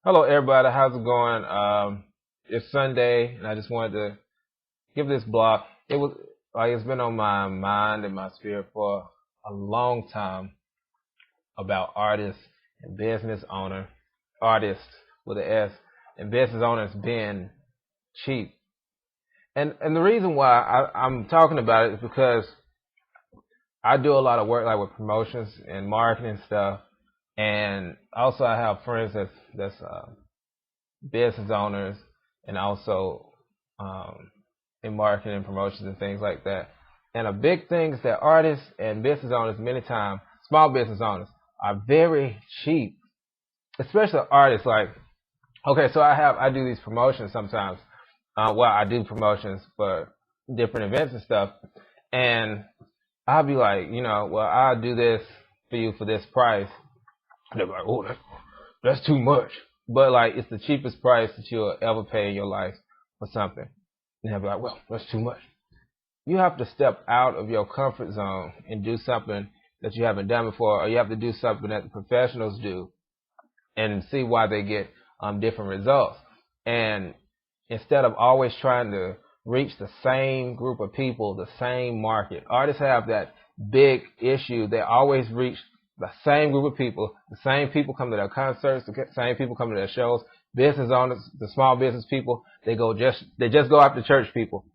Hello, everybody. How's it going? It's Sunday, and I just wanted to give this block. It was like it's been on my mind and my spirit for a long time about artists and business owner, artists with an S, and business owners being cheap. And the reason why I'm talking about it is because I do a lot of work like with promotions and marketing stuff, and also I have friends that's business owners and also in marketing and promotions and things like that. And a big thing is that artists and business owners, many times, small business owners, are very cheap, especially artists. Like, okay, so I do these promotions sometimes. I do promotions for different events and stuff, and I'll be like, well, I'll do this for you for this price. And they're like, oh, that's too much. But like, it's the cheapest price that you'll ever pay in your life for something. And they'll be like, well, that's too much. You have to step out of your comfort zone and do something that you haven't done before, or you have to do something that the professionals do and see why they get different results. And instead of always trying to reach the same group of people, the same market, artists have that big issue. They always reach the same group of people. The same people come to their concerts. The same people come to their shows. Business owners, the small business people, they just go after church people.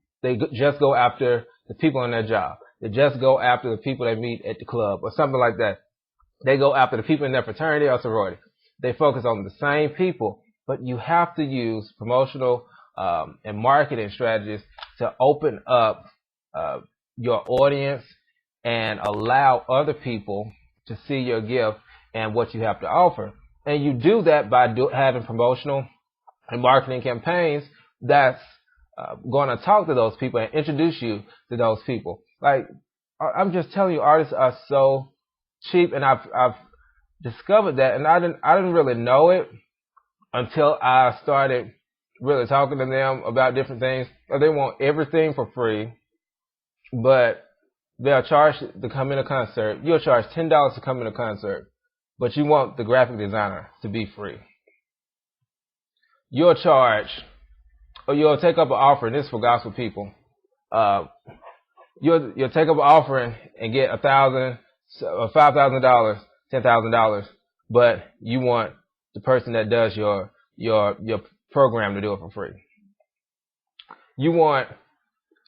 Just go after the people in their job. They just go after the people they meet at the club or something like that. They go after the people in their fraternity or sorority. They focus on the same people, but you have to use promotional and marketing strategies to open up your audience and allow other people to see your gift and what you have to offer. And you do that by having promotional and marketing campaigns that's going to talk to those people and introduce you to those people. Like, I'm just telling you, artists are so cheap, and I've discovered that, and I didn't really know it until I started really talking to them about different things. They want everything for free, but they'll charge to come in a concert. You'll charge $10 to come in a concert, but you want the graphic designer to be free. You'll charge, or you'll take up an offering. This is for gospel people. You'll take up an offering and get $1,000, $5,000, $10,000, but you want the person that does your program to do it for free. You want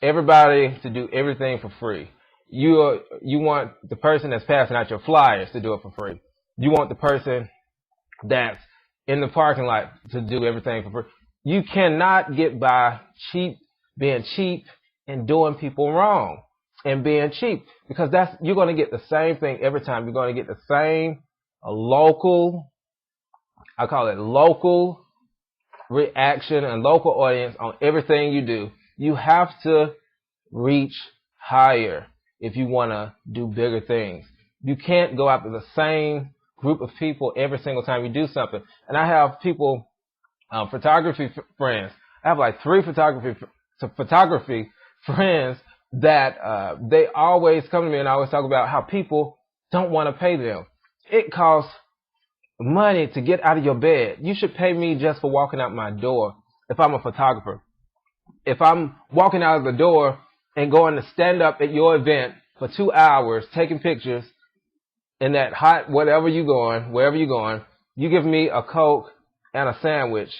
everybody to do everything for free. You want the person that's passing out your flyers to do it for free. You want the person that's in the parking lot to do everything for free. You cannot get by being cheap and doing people wrong and being cheap, because you're going to get the same thing every time. You're going to get the same local, I call it local reaction and local audience on everything you do. You have to reach higher if you want to do bigger things. You can't go after the same group of people every single time you do something. And I have people, photography friends. I have like 3 photography friends that they always come to me and I always talk about how people don't want to pay them. It costs money to get out of your bed. You should pay me just for walking out my door if I'm a photographer. If I'm walking out of the door and going to stand up at your event for 2 hours taking pictures in that hot wherever you're going, you give me a Coke and a sandwich,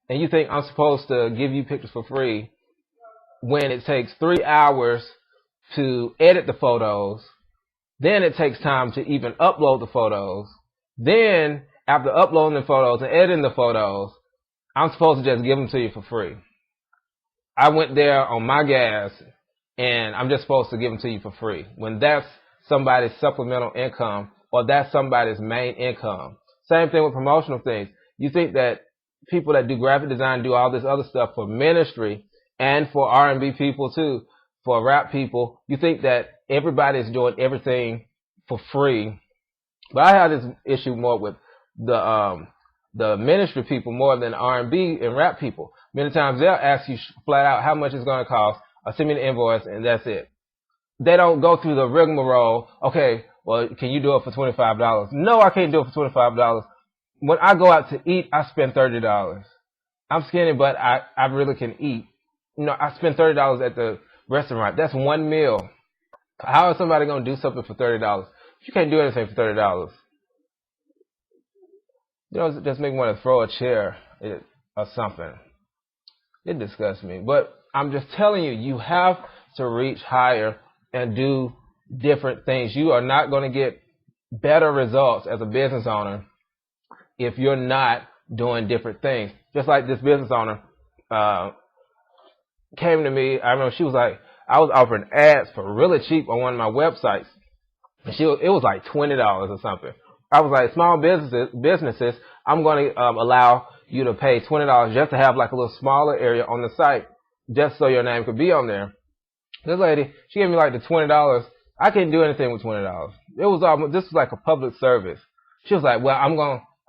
and you think I'm supposed to give you pictures for free when it takes 3 hours to edit the photos, then it takes time to even upload the photos, then after uploading the photos and editing the photos, I'm supposed to just give them to you for free. I went there on my gas, and I'm just supposed to give them to you for free, when that's somebody's supplemental income or that's somebody's main income. Same thing with promotional things. You think that people that do graphic design do all this other stuff for ministry and for R&B people too, for rap people. You think that everybody's doing everything for free. But I have this issue more with the ministry people more than R&B and rap people. Many times they'll ask you flat out how much it's going to cost, or send me the invoice, and that's it. They don't go through the rigmarole. Okay, well, can you do it for $25? No, I can't do it for $25. when I go out to eat, I spend $30. I'm skinny, but I really can eat. I spend $30 at the restaurant. That's one meal. How is somebody gonna do something for $30? You can't do anything for $30. It just make me want to throw a chair or something. It disgusts me. But I'm just telling you, you have to reach higher and do different things. You are not going to get better results as a business owner if you're not doing different things. Just like this business owner came to me. I remember she was like, I was offering ads for really cheap on one of my websites. And it was like $20 or something. I was like, small businesses, I'm going to allow you to pay $20 just to have like a little smaller area on the site, just so your name could be on there. This lady, she gave me like the $20. I couldn't do anything with $20. This was like a public service. She was like, well,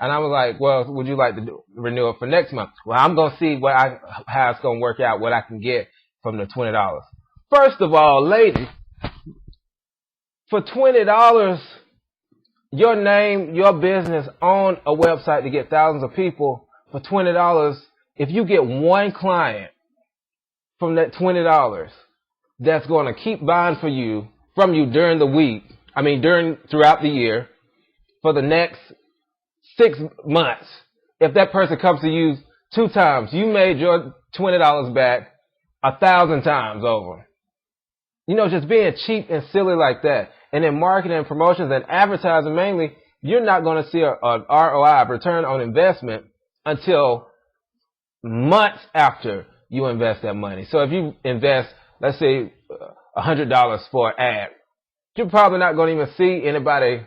and I was like, well, would you like to renew it for next month? Well, I'm going to see how it's going to work out, what I can get from the $20. First of all, lady, for $20, your name, your business on a website to get thousands of people for $20, if you get one client from that $20, that's going to keep buying from you during the week, throughout the year, for the next 6 months. If that person comes to you 2 times, you made your $20 back 1,000 times over. Just being cheap and silly like that. And in marketing and promotions and advertising mainly, you're not going to see an ROI, return on investment, until months after you invest that money. So if you invest, let's say, $100 for an ad, you're probably not going to even see anybody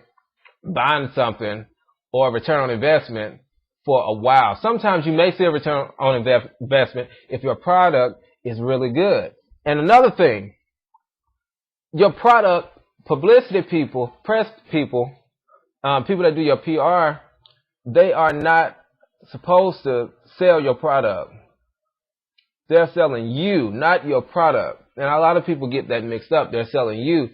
buying something or a return on investment for a while. Sometimes you may see a return on investment if your product is really good. And another thing, your product, publicity people, press people, people that do your PR, they are not supposed to sell your product. They're selling you, not your product. And a lot of people get that mixed up. They're selling you.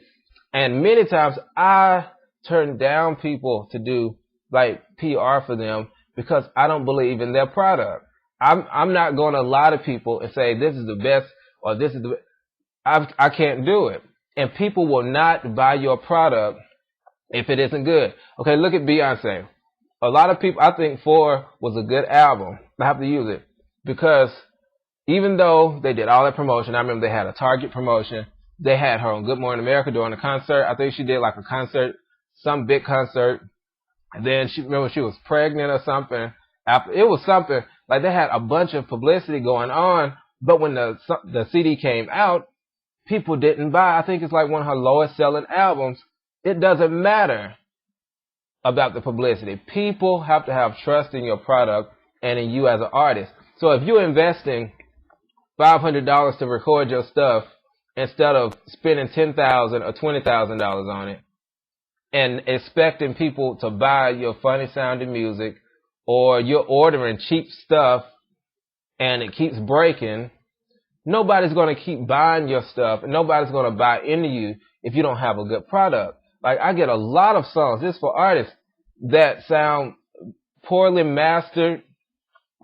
And many times I turn down people to do like PR for them because I don't believe in their product. I'm not going to lie to people and say this is the best or this is the best. I can't do it. And people will not buy your product if it isn't good. Okay, look at Beyonce. A lot of people, I think 4 was a good album. I have to use it because even though they did all that promotion, I remember they had a Target promotion. They had her on Good Morning America during a concert. I think she did like a concert, some big concert. And then she was pregnant or something. It was something like they had a bunch of publicity going on. But when the CD came out, people didn't buy. I think it's like one of her lowest selling albums. It doesn't matter about the publicity. People have to have trust in your product and in you as an artist. So if you're investing $500 to record your stuff instead of spending $10,000 or $20,000 on it and expecting people to buy your funny sounding music, or you're ordering cheap stuff and it keeps breaking, nobody's going to keep buying your stuff, and nobody's going to buy into you if you don't have a good product. Like, I get a lot of songs, this for artists, that sound poorly mastered.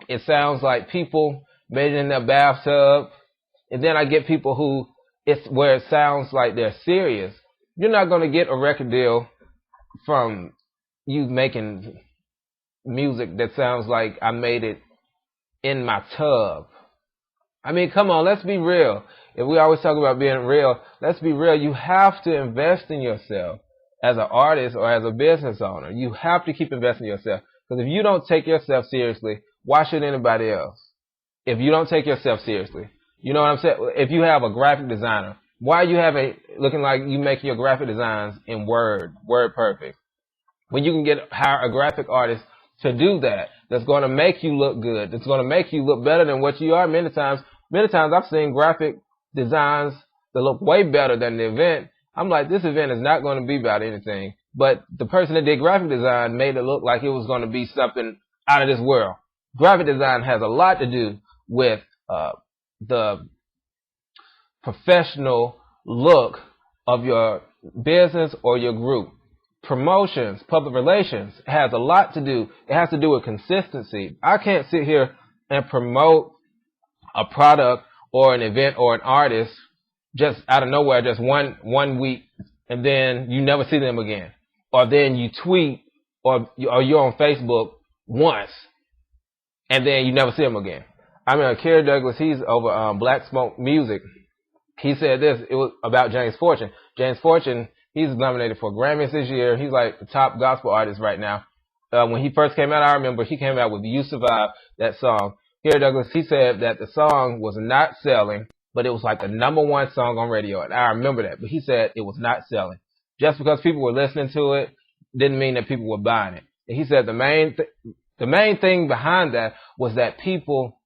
It sounds like people made it in their bathtub. And then I get people who, it's where it sounds like they're serious. You're not going to get a record deal from you making music that sounds like I made it in my tub. I mean, come on, let's be real. If we always talk about being real, let's be real. You have to invest in yourself as an artist or as a business owner. You have to keep investing in yourself. Because if you don't take yourself seriously, why should anybody else? If you don't take yourself seriously. You know what I'm saying? If you have a graphic designer, why are you looking like you making your graphic designs in Word perfect? When you can hire a graphic artist to do that, that's going to make you look good. That's going to make you look better than what you are. Many times I've seen graphic designs that look way better than the event. I'm like, this event is not going to be about anything. But the person that did graphic design made it look like it was going to be something out of this world. Graphic design has a lot to do with the professional look of your business or your group. promotions, public relations. It has a lot to do. It has to do with consistency. I can't sit here and promote a product or an event or an artist just out of nowhere, just one week, and then you never see them again. Or then you tweet or you're on Facebook once, and then you never see them again. I mean, Kerry Douglas, he's over Black Smoke Music. He said this, it was about James Fortune. James Fortune, he's nominated for Grammys this year. He's like the top gospel artist right now. When he first came out, I remember he came out with You Survive, that song. Kerry Douglas, he said that the song was not selling, but it was like the #1 song on radio. And I remember that. But he said it was not selling. Just because people were listening to it didn't mean that people were buying it. And he said the main thing behind that was that people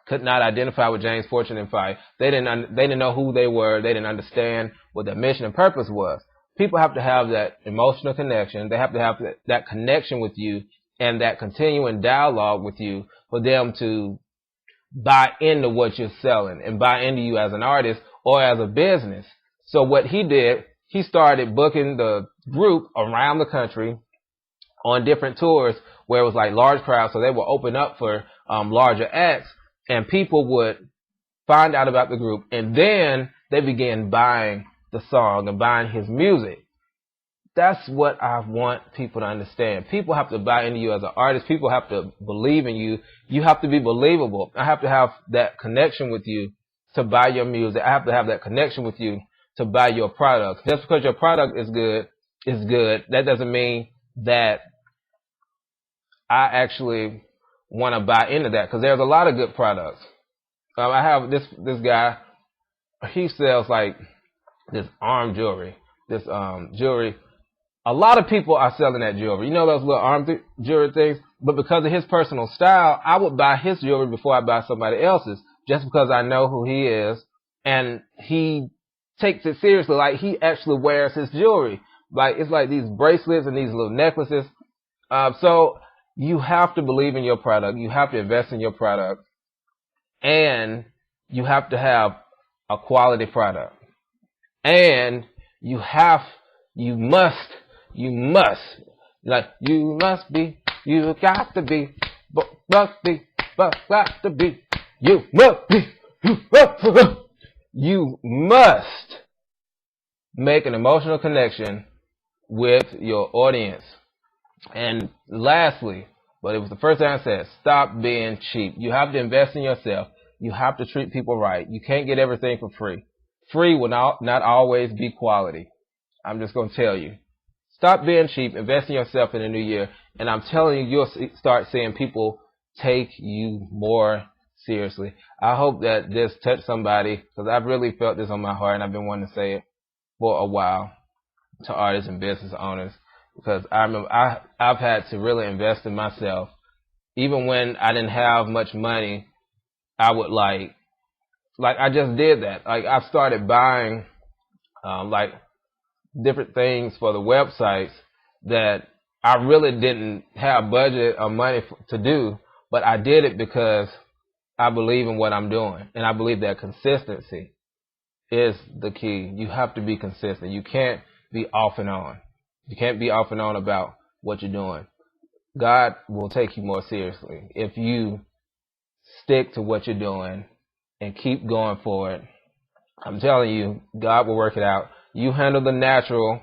could not identify with James Fortune and Fife. They didn't know who they were. They didn't understand what their mission and purpose was. People have to have that emotional connection. They have to have that connection with you and that continuing dialogue with you for them to buy into what you're selling and buy into you as an artist or as a business. So what he did, he started booking the group around the country on different tours where it was like large crowds. So they would open up for larger acts. And people would find out about the group, and then they began buying the song and buying his music. That's what I want people to understand. People have to buy into you as an artist. People have to believe in you. You have to be believable. I have to have that connection with you to buy your music. I have to have that connection with you to buy your product. Just because your product is good, that doesn't mean that I actually want to buy into that, because there's a lot of good products. I have this guy, he sells like this arm jewelry, jewelry. A lot of people are selling that jewelry. You know those little arm jewelry things? But because of his personal style, I would buy his jewelry before I buy somebody else's, just because I know who he is, and he takes it seriously. Like, he actually wears his jewelry. Like, it's like these bracelets and these little necklaces. So you have to believe in your product. You have to invest in your product. And you have to have a quality product. And you got to be, you must make an emotional connection with your audience. And lastly, but it was the first thing I said, stop being cheap. You have to invest in yourself. You have to treat people right. You can't get everything for free. Free will not always be quality. I'm just going to tell you. Stop being cheap. Invest in yourself in the new year. And I'm telling you, you'll start seeing people take you more seriously. I hope that this touched somebody, because I've really felt this on my heart, and I've been wanting to say it for a while to artists and business owners. Because I remember I've had to really invest in myself. Even when I didn't have much money, I would like I just did that. Like, I started buying like different things for the websites that I really didn't have budget or money to do, but I did it because I believe in what I'm doing, and I believe that consistency is the key. You have to be consistent. You can't be off and on. You can't be off and on about what you're doing. God will take you more seriously if you stick to what you're doing and keep going for it. I'm telling you, God will work it out. You handle the natural,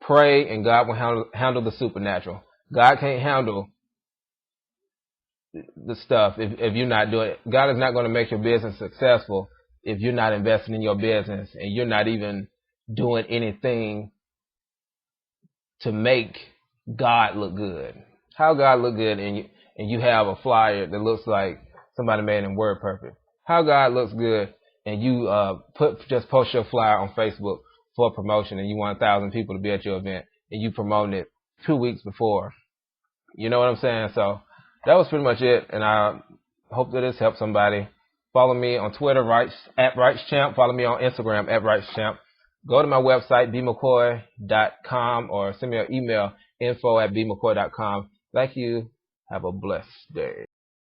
pray, and God will handle the supernatural. God can't handle the stuff if you're not doing it. God is not going to make your business successful if you're not investing in your business and you're not even doing anything to make God look good. How God look good and you have a flyer that looks like somebody made in WordPerfect? How God looks good and you just post your flyer on Facebook for a promotion and you want 1,000 people to be at your event and you promoting it 2 weeks before? You know what I'm saying? So that was pretty much it, and I hope that this helped somebody. Follow me on Twitter, at RightsChamp. Follow me on Instagram, at RightsChamp. Go to my website, bmccoy.com, or send me an email, info@bmccoy.com. Thank you. Have a blessed day.